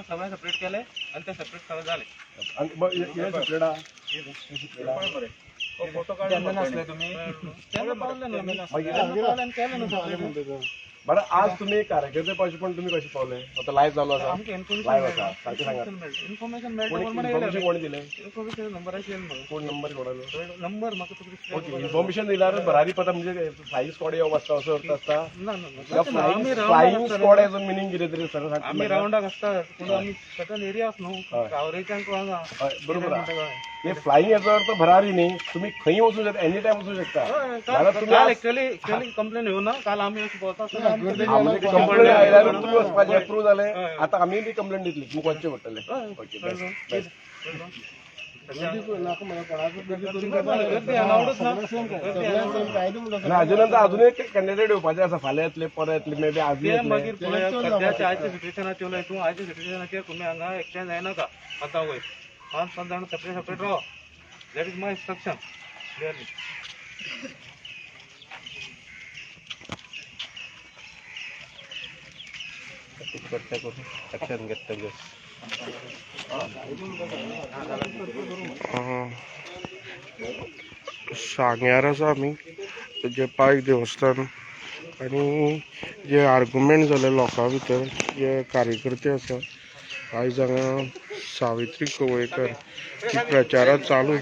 सगळे सेपरेट केले आणि ते सेपरेट सगळे झाले फोटो काढून नसले तुम्ही बरं आज तुम्ही कार्यकर्ते पाशी पण तुम्ही कशी पावले आता लाईव्ह चालू असा लाईव्ह असा सारखे सांगा इन्फॉर्मेशन कोणी दिले कोण नंबर कोणाला नंबर इन्फॉर्मेशन दिल्यावर भरारी पता म्हणजे फ्लाईंग स्क्वॉड येऊ वाजता असं अर्थ असता फ्लाईंग स्क्वॉड याचं मिनिंग किती तरी सर आम्ही राऊंडाक असता आम्ही सटन एरियास न्हू बरोबर हे फ्लाईंग याचा अर्थ भरारी नाही तुम्ही खंय वचू शकता एनी टाइम वचू शकता काल एक्चुअली कंप्लेंट येऊ ना काल आम्ही कंप्लेंट आयल्यावर तुम्ही वचपाचे अप्रूव्ह झाले आता आम्ही बी कंप्लेंट दिली तुमकां वचचें पडटलें अजून अजून एक कॅन्डिडेट येवपाचे आसा फाल्यां येतले परत येतले मे बी आज मागीर सद्याच्या आयच्या सिच्युएशनाचेर उलय तूं आयच्या सिच्युएशनाचेर तुमी हांगा एक्सचेंज जायनाका आतां वयर 5-7 जाण separate separate Rao that is my instruction clearly action घेतले सांग्यार आसा आमी जे पायक देवस्थान आनी जे आर्ग्युमेंट जाले लोकां भितर जे कार्यकर्ते आसा आयज हांगा सावित्री कवळेकर ही प्रचाराक चालू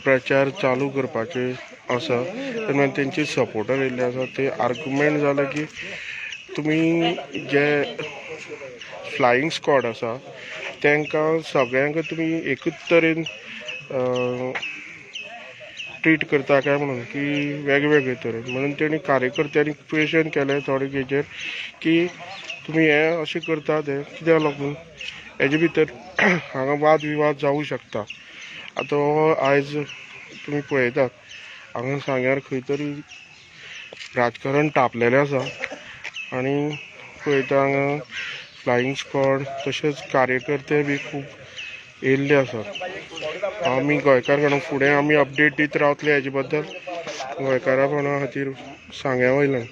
प्रचार चालू करपाचे आसा तेन्ना तेंचे सपोर्टर येयल्ले आसा ते आर्ग्युमेंट जाले की तुमी जे फ्लायींग स्क्वॉड आसा तांकां सगळ्यांक तुमी एकूच तरेन ट्रीट करता काय म्हणून की वेगवेगळे तरेन म्हणून तेणी कार्यकर्त्यांनी क्वेश्चन केले थोडे हेजेर की तुमी हे अशें करता ते कित्याक लागून हेजे भितर हांगा वाद विवाद जावं शकता आतां आयज तुमी पळयतात हांगा सांग्यार खंय तरी राजकारण तापलेलें आसा आनी पळयता हांगा फ्लायींग स्क्वॉड तशेंच कार्यकर्ते बी खूब येयल्ले आसात आमी गोंयकार फुडें आमी अपडेट दीत रावतले हेजे बद्दल गोंयकारापणा खातीर सांग्या वयल्यान